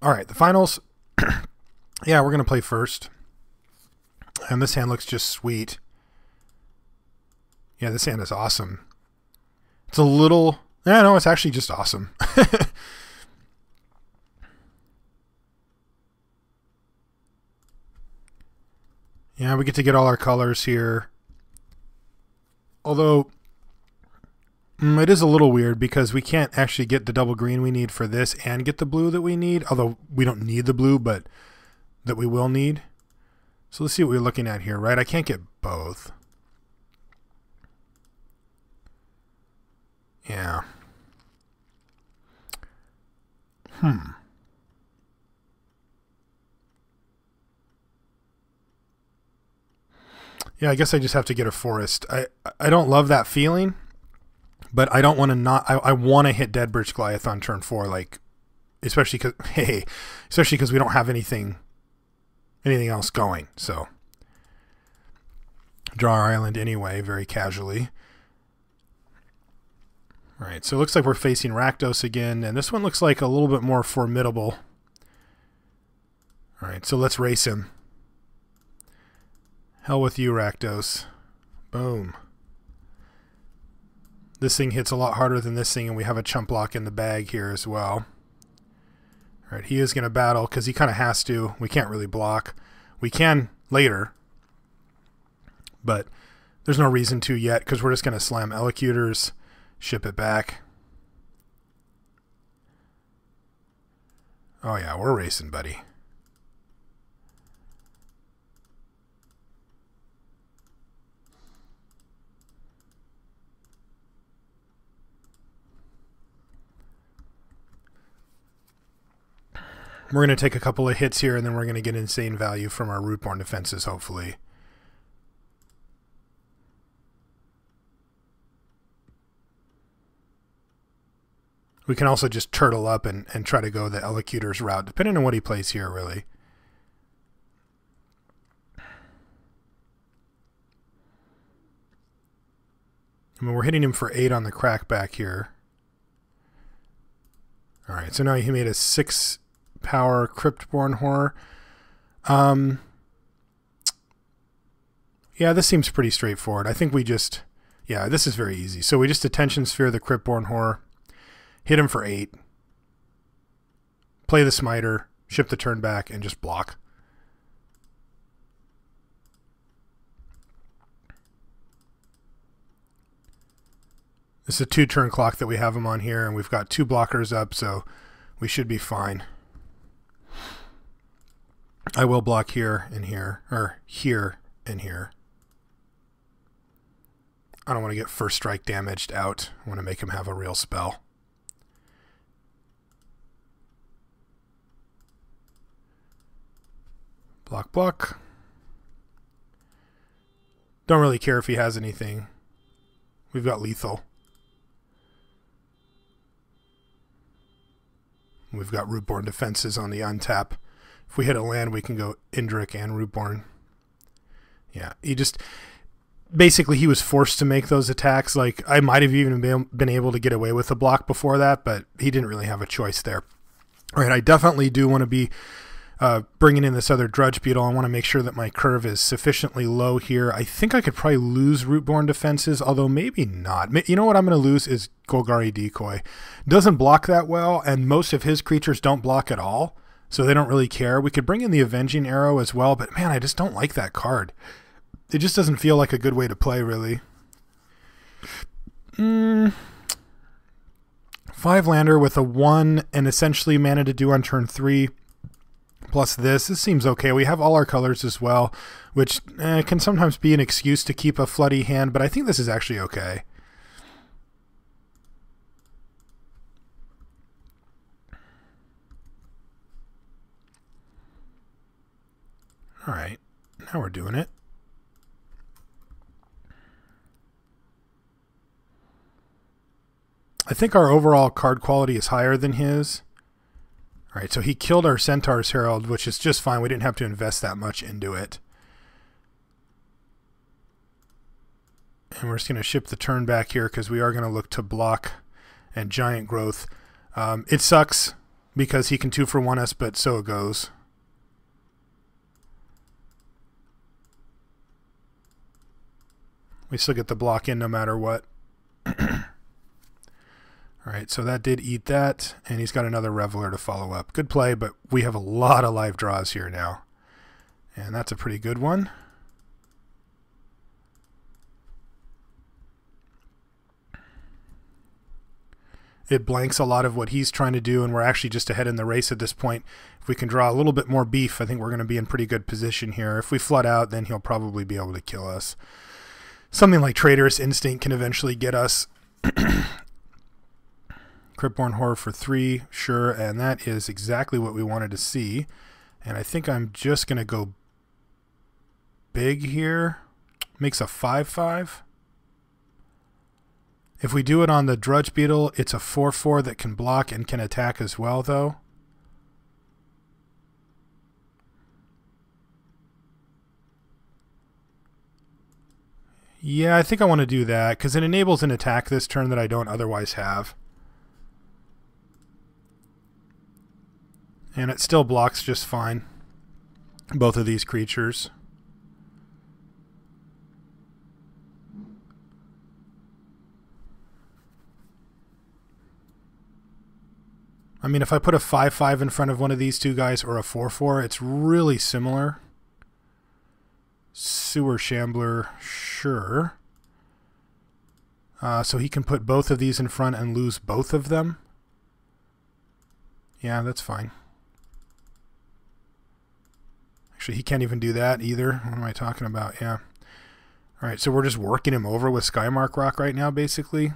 All right, the finals. Yeah, we're going to play first. And this hand looks just sweet. Yeah, this hand is awesome. It's a little... Yeah, no, it's actually just awesome. Yeah, we get to get all our colors here. Although, it is a little weird because we can't actually get the double green we need for this and get the blue that we need. Although we don't need the blue, but that we will need. So let's see what we're looking at here, right? I can't get both. Yeah. Yeah, I guess I just have to get a forest. I don't love that feeling, but I don't want to not... I want to hit Dead Birch Goliath on turn 4, like... Especially because... Hey, especially because we don't have anything else going, so... Draw our island anyway, very casually. Alright, so it looks like we're facing Rakdos again, and this one looks like a little bit more formidable. Alright, so let's race him. Hell with you, Rakdos. Boom. This thing hits a lot harder than this thing, and we have a chump block in the bag here as well. Alright, he is going to battle, because he kind of has to. We can't really block. We can later, but there's no reason to yet, because we're just going to slam Elocutors, ship it back. Oh yeah, we're racing, buddy. We're going to take a couple of hits here, and then we're going to get insane value from our Rootborn defenses, hopefully. We can also just turtle up and try to go the Elocutors route, depending on what he plays here, really. I mean, we're hitting him for 8 on the crackback here. Alright, so now he made a 6-power Cryptborn Horror. Yeah, this seems pretty straightforward. I think we just... Yeah, this is very easy. So we just Attention Sphere the Cryptborn Horror. Hit him for 8. Play the Smiter. Ship the turn back and just block. This is a 2-turn clock that we have him on here, and we've got 2 blockers up, so we should be fine. I will block here and here, or here and here. I don't want to get first strike damaged out. I want to make him have a real spell. Block, block. Don't really care if he has anything. We've got lethal. We've got Rootborn defenses on the untap. If we hit a land, we can go Indrik and Rootborn. Yeah, he just... Basically, he was forced to make those attacks. Like, I might have even been able to get away with a block before that, but he didn't really have a choice there. All right, I definitely do want to be bringing in this other Drudge Beetle. I want to make sure that my curve is sufficiently low here. I think I could probably lose Rootborn defenses, although maybe not. You know what I'm going to lose is Golgari Decoy. Doesn't block that well, and most of his creatures don't block at all, so they don't really care. We could bring in the Avenging Arrow as well, but man, I just don't like that card. It just doesn't feel like a good way to play, really. 5-lander with a 1 and essentially mana to do on turn 3. Plus this seems okay. We have all our colors as well, which can sometimes be an excuse to keep a floody hand, but I think this is actually okay. Alright, now we're doing it. I think our overall card quality is higher than his. Alright, so he killed our Centaur's Herald, which is just fine. We didn't have to invest that much into it. And we're just going to ship the turn back here because we are going to look to block and Giant Growth. It sucks because he can 2-for-1 us, but so it goes. We still get the block in no matter what. Alright, so that did eat that, and he's got another Reveler to follow up. Good play, but we have a lot of live draws here now. And that's a pretty good one. It blanks a lot of what he's trying to do, and we're actually just ahead in the race at this point. If we can draw a little bit more beef, I think we're going to be in pretty good position here. If we flood out, then he'll probably be able to kill us. Something like Traitorous Instinct can eventually get us. Cryptborn Horror for 3, sure, and that is exactly what we wanted to see. And I think I'm just going to go big here. Makes a 5/5. If we do it on the Drudge Beetle, it's a 4/4 that can block and can attack as well, though. Yeah, I think I want to do that, because it enables an attack this turn that I don't otherwise have. And it still blocks just fine, both of these creatures. I mean, if I put a 5/5 in front of one of these two guys or a 4/4, it's really similar. Sewer Shambler, sure. So he can put both of these in front and lose both of them. Yeah, that's fine. Actually, he can't even do that either. What am I talking about? Yeah. All right, so we're just working him over with Skymark Rock right now, basically.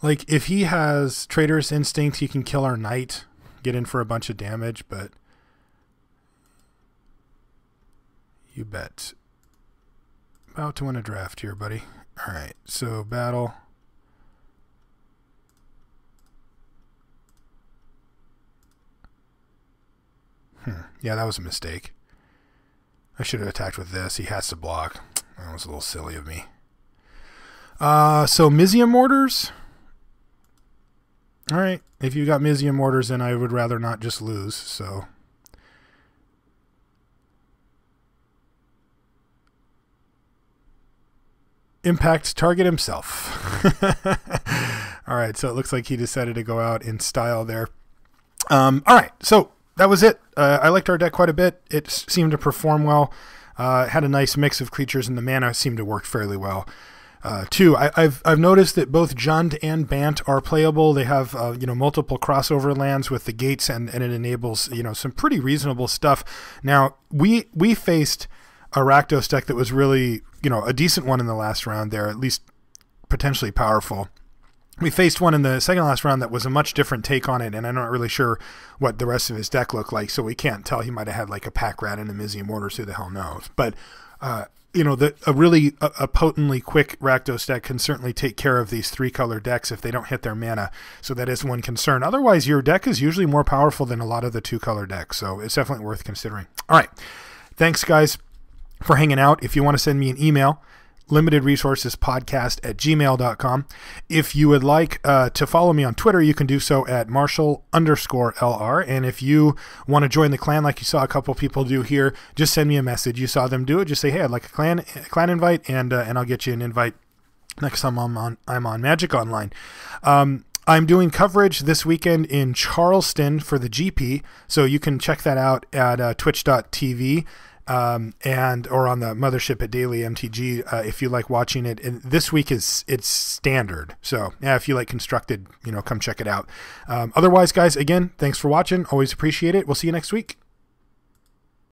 Like, if he has Traitorous Instinct, he can kill our Knight, get in for a bunch of damage, but you bet. About to win a draft here, buddy. All right, so battle. Yeah, that was a mistake. I should have attacked with this. He has to block. That was a little silly of me. So Mizium Mortars. All right, if you got Mizium Mortars, then I would rather not just lose, so. Impact target himself. All right, so it looks like he decided to go out in style there. All right, so that was it. I liked our deck quite a bit. It seemed to perform well. Had a nice mix of creatures, and the mana seemed to work fairly well. Too, I've noticed that both Jund and Bant are playable. They have multiple crossover lands with the gates, and it enables some pretty reasonable stuff. Now we faced a Rakdos deck that was really a decent one in the last round there, at least potentially powerful. We faced one in the second last round that was a much different take on it, and I'm not really sure what the rest of his deck looked like, so we can't tell. He might have had like a Pack Rat and a Mizium Mortars, who the hell knows. But a potently quick Rakdos deck can certainly take care of these 3-color decks if they don't hit their mana. So that is one concern. Otherwise, your deck is usually more powerful than a lot of the 2-color decks. So it's definitely worth considering. All right. Thanks, guys, for hanging out. If you want to send me an email, limitedresourcespodcast@gmail.com. If you would like to follow me on Twitter, you can do so at Marshall_LR. And if you want to join the clan like you saw a couple people do here, just send me a message. You saw them do it. Just say, hey, I'd like a clan invite, and I'll get you an invite next time I'm on Magic Online. I'm doing coverage this weekend in Charleston for the GP, so you can check that out at twitch.tv. Or on the mothership at Daily MTG if you like watching it. And this week it's standard, so yeah, if you like Constructed, come check it out. Otherwise, guys, again, thanks for watching. Always appreciate it. We'll see you next week.